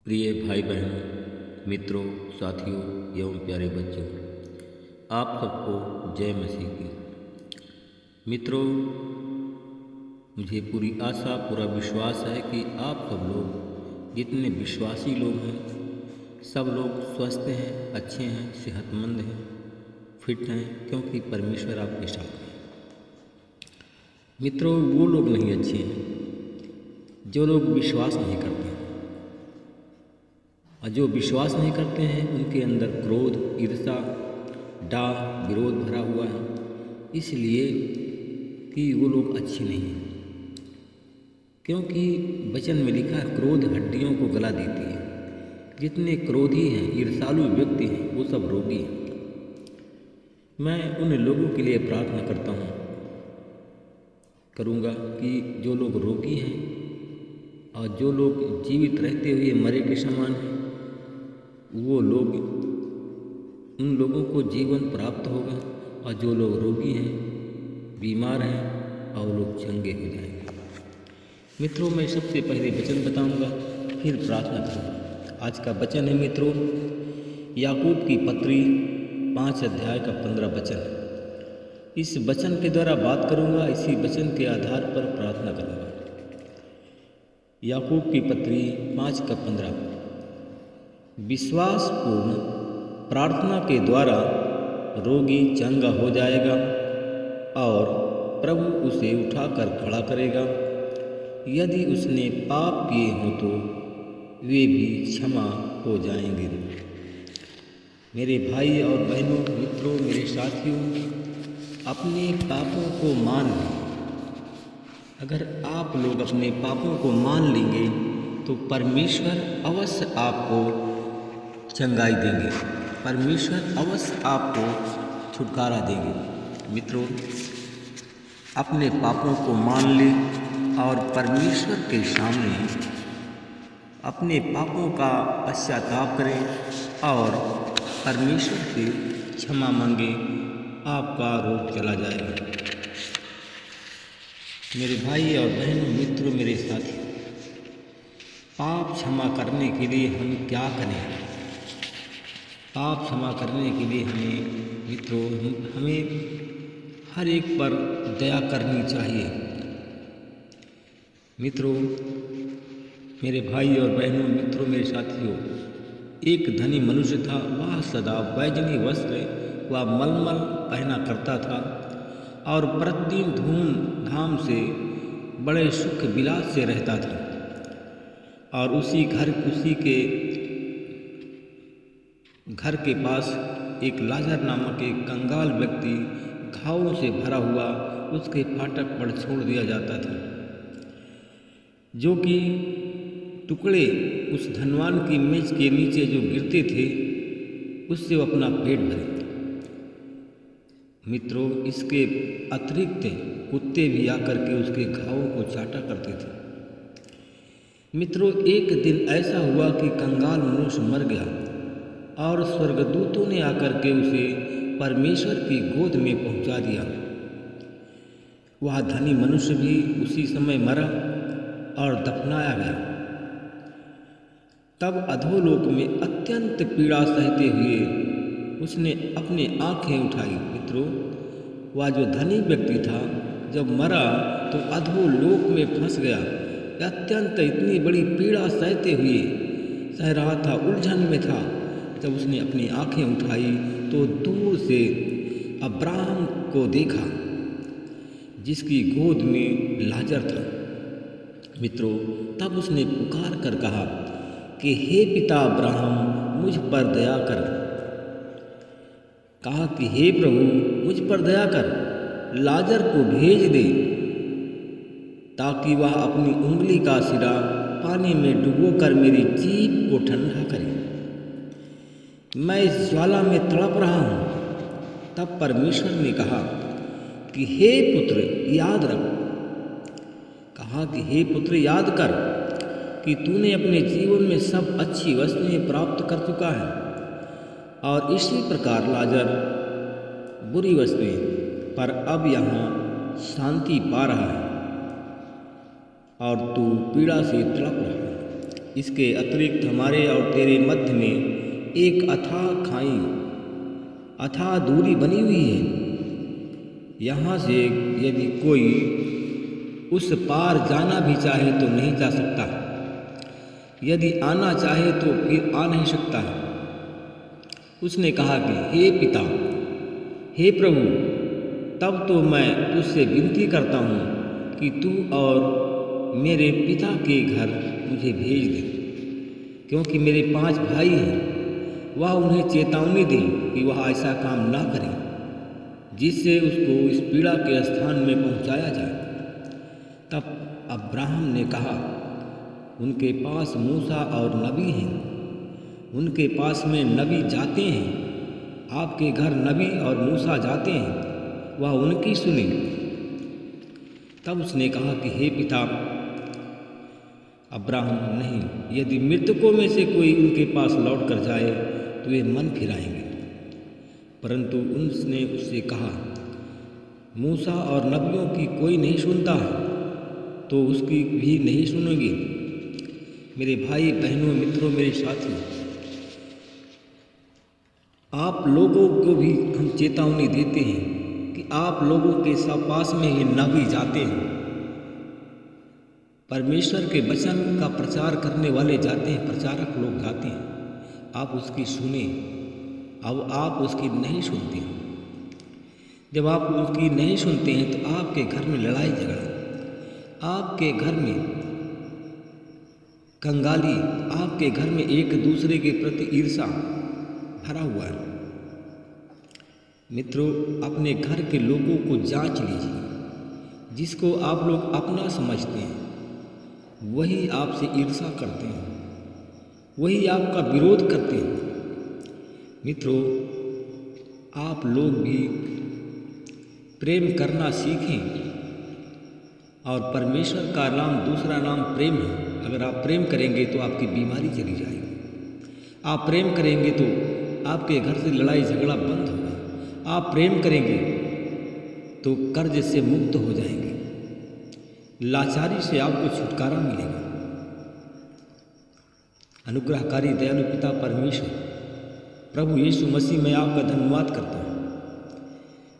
प्रिय भाई बहनों, मित्रों, साथियों एवं प्यारे बच्चों, आप सबको जय मसीह की। मित्रों, मुझे पूरी आशा पूरा विश्वास है कि आप सब लोग जितने विश्वासी लोग हैं सब लोग स्वस्थ हैं, अच्छे हैं, सेहतमंद हैं, फिट हैं, क्योंकि परमेश्वर आपके साथ है। मित्रों, वो लोग नहीं अच्छे हैं जो लोग विश्वास नहीं करते हैं, और जो विश्वास नहीं करते हैं उनके अंदर क्रोध, ईर्ष्या, डाह, विरोध भरा हुआ है, इसलिए कि वो लोग अच्छे नहीं हैं। क्योंकि वचन में लिखा है, क्रोध हड्डियों को गला देती है। जितने क्रोधी हैं, ईर्ष्यालु व्यक्ति हैं, वो सब रोगी हैं। मैं उन लोगों के लिए प्रार्थना करूँगा कि जो लोग रोगी हैं और जो लोग जीवित रहते हुए मरे के समान हैं, वो लोग, उन लोगों को जीवन प्राप्त होगा, और जो लोग रोगी हैं, बीमार हैं, और लोग चंगे हो जाएंगे। मित्रों, मैं सबसे पहले वचन बताऊंगा, फिर प्रार्थना करूँगा। आज का वचन है मित्रों, याकूब की पत्री 5 अध्याय का 15 वचन। इस वचन के द्वारा बात करूँगा, इसी वचन के आधार पर प्रार्थना करूँगा। याकूब की पत्री 5 का 15। विश्वासपूर्ण प्रार्थना के द्वारा रोगी चंगा हो जाएगा और प्रभु उसे उठाकर खड़ा करेगा। यदि उसने पाप किए हों तो वे भी क्षमा हो जाएंगे। मेरे भाई और बहनों, मित्रों, मेरे साथियों, अपने पापों को मान लें। अगर आप लोग अपने पापों को मान लेंगे तो परमेश्वर अवश्य आपको चंगाई देंगे, परमेश्वर अवश्य आपको छुटकारा देंगे। मित्रों, अपने पापों को मान लें और परमेश्वर के सामने अपने पापों का पश्चाताप करें और परमेश्वर से क्षमा मांगें, आपका रोग चला जाएगा। मेरे भाई और बहनों, मित्रों, मेरे साथी, पाप क्षमा करने के लिए हम क्या करें? पाप क्षमा करने के लिए हमें हर एक पर दया करनी चाहिए। मित्रों, मेरे भाई और बहनों, मित्रों, मेरे साथियों, एक धनी मनुष्य था। वह सदा बैजनी वस्त्र व मलमल पहना करता था और प्रतिदिन धूमधाम से बड़े सुख विलास से रहता था। और उसी के घर के पास एक लाजर नामक एक कंगाल व्यक्ति, घावों से भरा हुआ, उसके फाटक पर छोड़ दिया जाता था, जो कि टुकड़े उस धनवान की मेज के नीचे जो गिरते थे, उससे वो अपना पेट भरे। मित्रों, इसके अतिरिक्त कुत्ते भी आकर के उसके घावों को चाटा करते थे। मित्रों, एक दिन ऐसा हुआ कि कंगाल मनुष्य मर गया और स्वर्गदूतों ने आकर के उसे परमेश्वर की गोद में पहुंचा दिया। वह धनी मनुष्य भी उसी समय मरा और दफनाया गया। तब अधोलोक में अत्यंत पीड़ा सहते हुए उसने अपनी आंखें उठाई। मित्रों, वह जो धनी व्यक्ति था, जब मरा तो अधोलोक में फंस गया। अत्यंत इतनी बड़ी पीड़ा सहते हुए सह रहा था, उलझन में था। जब उसने अपनी आंखें उठाई तो दूर से अब्राहम को देखा, जिसकी गोद में लाजर था। मित्रों, तब उसने पुकार कर कहा कि हे पिता अब्राहम, मुझ पर दया कर। कहा कि हे प्रभु, मुझ पर दया कर, लाजर को भेज दे ताकि वह अपनी उंगली का सिरा पानी में डुबोकर मेरी जीभ को ठंडा करे। मैं इस ज्वाला में तड़प रहा हूँ। तब परमेश्वर ने कहा कि हे पुत्र, याद रख। कहा कि हे पुत्र, याद कर कि तूने अपने जीवन में सब अच्छी वस्तुएं प्राप्त कर चुका है, और इसी प्रकार लाजर बुरी वस्तुएं, पर अब यहाँ शांति पा रहा है और तू पीड़ा से तड़प रहा है। इसके अतिरिक्त हमारे और तेरे मध्य में एक अथाह दूरी बनी हुई है। यहाँ से यदि कोई उस पार जाना भी चाहे तो नहीं जा सकता, यदि आना चाहे तो फिर आ नहीं सकता। उसने कहा कि हे पिता, हे प्रभु, तब तो मैं तुझसे विनती करता हूँ कि तू और मेरे पिता के घर मुझे भेज दे, क्योंकि मेरे 5 भाई हैं। वह उन्हें चेतावनी दे कि वह ऐसा काम ना करें जिससे उसको इस पीड़ा के स्थान में पहुंचाया जाए। तब अब्राहम ने कहा, उनके पास मूसा और नबी हैं, उनके पास में नबी जाते हैं। आपके घर नबी और मूसा जाते हैं, वह उनकी सुने। तब उसने कहा कि हे पिता अब्राहम, नहीं, यदि मृतकों में से कोई उनके पास लौट कर जाए तो वे मन फिराएंगे। परंतु उसने उससे कहा, मूसा और नबियों की कोई नहीं सुनता तो उसकी भी नहीं सुनोगे। मेरे भाई बहनों, मित्रों, मेरे साथियों, आप लोगों को भी हम चेतावनी देते हैं कि आप लोगों के पास में ये नबी जाते हैं, परमेश्वर के वचन का प्रचार करने वाले जाते हैं, प्रचारक लोग जाते हैं। आप उसकी सुने। अब आप उसकी नहीं सुनते हैं। जब आप उसकी नहीं सुनते हैं तो आपके घर में लड़ाई झगड़ा, आपके घर में कंगाली, आपके घर में एक दूसरे के प्रति ईर्ष्या भरा हुआ है। मित्रों, अपने घर के लोगों को जांच लीजिए। जिसको आप लोग अपना समझते हैं वही आपसे ईर्ष्या करते हैं, वही आपका विरोध करते हैं। मित्रों, आप लोग भी प्रेम करना सीखें। और परमेश्वर का नाम, दूसरा नाम प्रेम है। अगर आप प्रेम करेंगे तो आपकी बीमारी चली जाएगी। आप प्रेम करेंगे तो आपके घर से लड़ाई झगड़ा बंद होगा। आप प्रेम करेंगे तो कर्ज से मुक्त हो जाएंगे, लाचारी से आपको छुटकारा मिलेगा। अनुग्रहकारी दयालु पिता परमेश्वर प्रभु यीशु मसीह, मैं आपका धन्यवाद करता हूँ।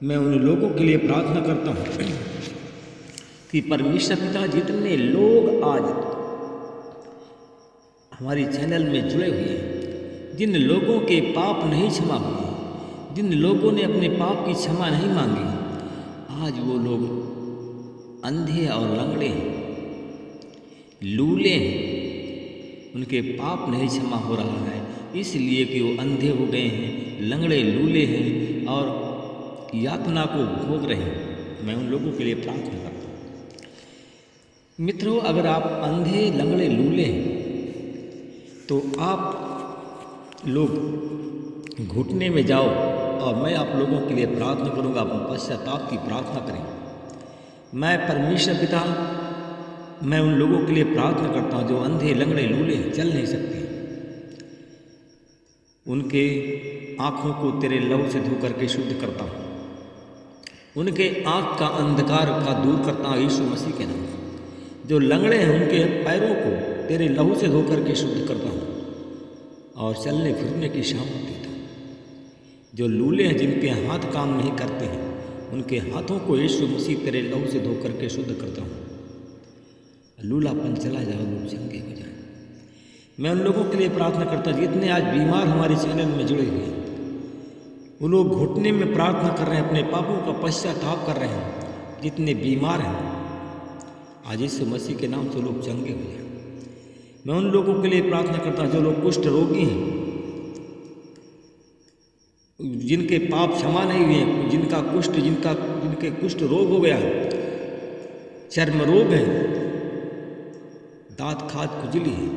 मैं उन लोगों के लिए प्रार्थना करता हूँ कि परमेश्वर पिता, जितने लोग आज हमारी चैनल में जुड़े हुए हैं, जिन लोगों के पाप नहीं क्षमा हुए, जिन लोगों ने अपने पाप की क्षमा नहीं मांगी, आज वो लोग अंधे और लंगड़े हैं, लूले हैं, उनके पाप नहीं क्षमा हो रहा है, इसलिए कि वो अंधे हो गए हैं, लंगड़े लूले हैं और यातना को भोग रहे हैं। मैं उन लोगों के लिए प्रार्थना करता हूँ। मित्रों, अगर आप अंधे, लंगड़े, लूले हैं तो आप लोग घुटने में जाओ और मैं आप लोगों के लिए प्रार्थना करूँगा। आप पश्चाताप की प्रार्थना करें। मैं परमेश्वर पिता, मैं उन लोगों के लिए प्रार्थना करता हूँ जो अंधे, लंगड़े, लूले हैं, चल नहीं सकते। उनके आँखों को तेरे लहू से धो करके शुद्ध करता हूँ। उनके आँख का अंधकार का दूर करता हूँ यीशु मसीह के नाम से। जो लंगड़े हैं उनके पैरों को तेरे लहू से धो करके शुद्ध करता हूँ और चलने फिरने की शामत देता हूँ। जो लूले हैं, जिनके हाथ काम नहीं करते हैं, उनके हाथों को यीशु मसीह तेरे लहू से धो करके शुद्ध करता हूँ। लूलापन चला जाए, लोग चंगे हो जाए। मैं उन लोगों के लिए प्रार्थना करता हूँ जितने आज बीमार हमारे चैनल में जुड़े हुए हैं। वो लोग घुटने में प्रार्थना कर रहे हैं, अपने पापों का पश्चाताप कर रहे हैं। जितने बीमार हैं आज यीशु मसीह के नाम से लोग चंगे हो जाए। मैं उन लोगों के लिए प्रार्थना करता हूँ जो लोग कुष्ठ रोगी हैं, जिनके पाप क्षमा नहीं हुए, जिनके कुष्ठ रोग हो गया, चर्म रोग है, दांत खाद खुजली है।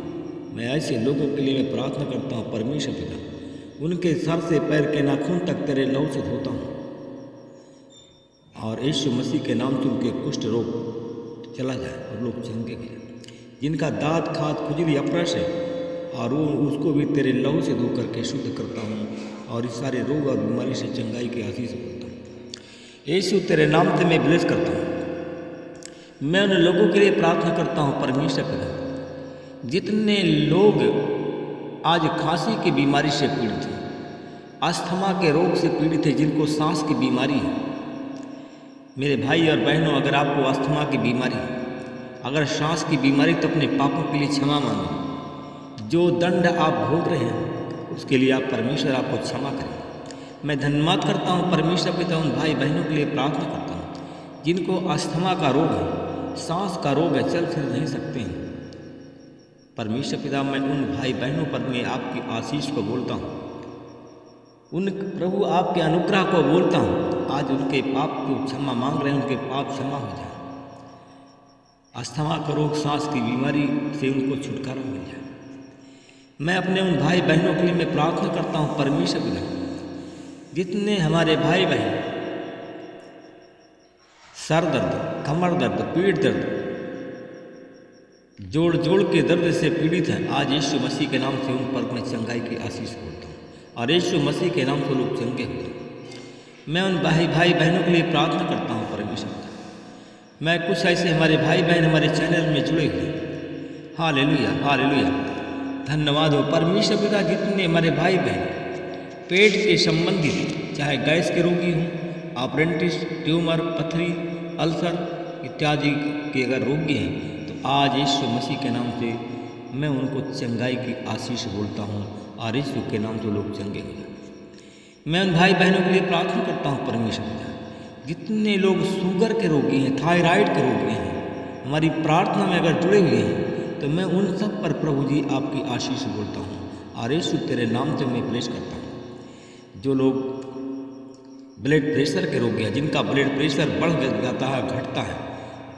मैं ऐसे लोगों के लिए मैं प्रार्थना करता हूँ परमेश्वर पिता, उनके सर से पैर के नाखून तक तेरे लहू से धोता हूँ और यीशु मसीह के नाम से उनके कुष्ठ रोग चला जाए और लोग चंगे हो जाए। जिनका दांत खाद खुजली अपरस है और वो उसको भी तेरे लहू से धो करके शुद्ध करता हूँ और इस सारे रोग और बीमारी से चंगाई के आशीष करता हूँ। यीशु तेरे नाम से मैं ब्लेस करता हूँ। मैं उन लोगों के लिए प्रार्थना करता हूँ परमेश्वर पिता जितने लोग आज खांसी की बीमारी से पीड़ित हैं, अस्थमा के रोग से पीड़ित हैं, जिनको सांस की बीमारी है, मेरे भाई और बहनों, अगर आपको अस्थमा की बीमारी है, अगर सांस की बीमारी, तो अपने पापों के लिए क्षमा मांगें। जो दंड आप भोग रहे हैं उसके लिए आप परमेश्वर आपको क्षमा करें। मैं धन्यवाद करता हूँ परमेश्वर पिता, उन भाई बहनों के लिए प्रार्थना करता हूँ जिनको अस्थमा का रोग है, सांस का रोग है, चल फिर नहीं सकते हैं। परमेश्वर पिता, मैं उन भाई बहनों पर मैं आपकी आशीष को बोलता हूँ, उन प्रभु आपके अनुग्रह को बोलता हूँ। आज उनके पाप को क्षमा मांग रहे हैं, उनके पाप क्षमा हो जाए। अस्थमा का रोग, सांस की बीमारी से उनको छुटकारा मिल जाए। मैं अपने उन भाई बहनों के लिए मैं प्रार्थना करता हूँ परमेश्वर पिता, जितने हमारे भाई बहन सर दर्द, कमर दर्द, पीठ दर्द, जोड़ जोड़ के दर्द से पीड़ित हैं, आज यीशु मसीह के नाम से उन पर मैं चंगाई की आशीष बोलता हूँ और यीशु मसीह के नाम से लोग चंगे होते हैं। मैं उन भाई बहनों के लिए प्रार्थना करता हूँ परमेश्वर। मैं कुछ ऐसे हमारे भाई बहन हमारे चैनल में जुड़े हुए हैं, हालेलुया हालेलुया, धन्यवाद हो परमेश्वर पिता। जितने हमारे भाई बहन पेट के संबंधित, चाहे गैस के रोगी हों, अपेंडिक्स, ट्यूमर, पथरी, अल्सर इत्यादि के अगर रोगी हैं, तो आज यीशु मसीह के नाम से मैं उनको चंगाई की आशीष बोलता हूँ और यीशु के नाम से लोग चंगे हो जाए। मैं उन भाई बहनों के लिए प्रार्थना करता हूँ परमेश्वर पिता, जितने लोग शुगर के रोगी हैं, थायराइड के रोगी हैं, हमारी प्रार्थना में अगर जुड़े हुए हैं, तो मैं उन सब पर प्रभु जी आपकी आशीष बोलता हूँ और यीशु तेरे नाम से मैं प्रेस करता हूँ। जो लोग ब्लड प्रेशर के रोगी हैं, जिनका ब्लड प्रेशर बढ़ जाता है, घटता है,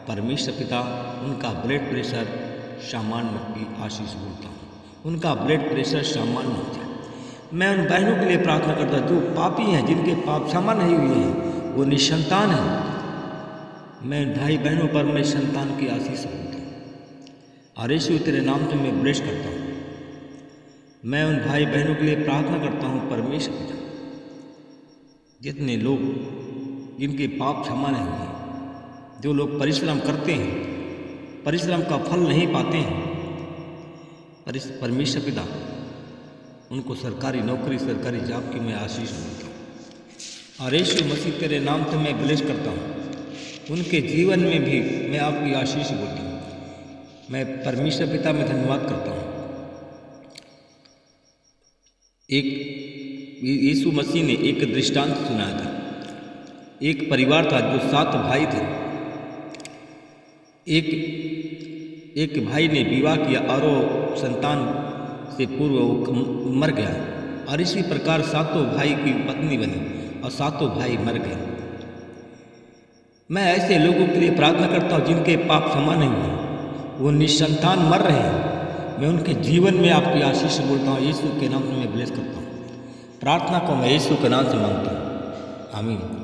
परमेश्वर पिता उनका ब्लड प्रेशर सामान्य की आशीष बोलता हूँ, उनका ब्लड प्रेशर सामान्य हो जाए। मैं उन बहनों के लिए प्रार्थना करता हूँ जो पापी हैं, जिनके पाप क्षमा नहीं हुए हैं, वो निसंतान हैं। मैं भाई बहनों पर मैं संतान की आशीष बोलता हूँ और यीशु तेरे नाम से मैं ब्लेस करता हूँ। मैं उन भाई बहनों के लिए प्रार्थना करता हूँ परमेश्वर पिता, जितने लोग जिनके पाप क्षमा नहीं हुए, जो लोग परिश्रम करते हैं, परिश्रम का फल नहीं पाते हैं, परमेश्वर पिता उनको सरकारी नौकरी, सरकारी जॉब की मैं आशीष देता हूँ और यीशु मसीह तेरे नाम से मैं ब्लेस करता हूँ। उनके जीवन में भी मैं आपकी आशीष बोलता हूँ। मैं परमेश्वर पिता में धन्यवाद करता हूँ। एक यीशु मसीह ने एक दृष्टांत सुनाया था। एक परिवार था जो 7 भाई थे। एक भाई ने विवाह किया और वो संतान से पूर्व वो मर गया और इसी प्रकार 7 भाई की पत्नी बनी और 7 भाई मर गए। मैं ऐसे लोगों के लिए प्रार्थना करता हूँ जिनके पाप क्षमा नहीं हुए, वो निसंतान मर रहे हैं। मैं उनके जीवन में आपकी आशीष बोलता हूँ, यीशु के नाम से मैं ब्लेस करता हूँ। प्रार्थना को मैं यीशु के नाम से मांगता हूँ, आमीन।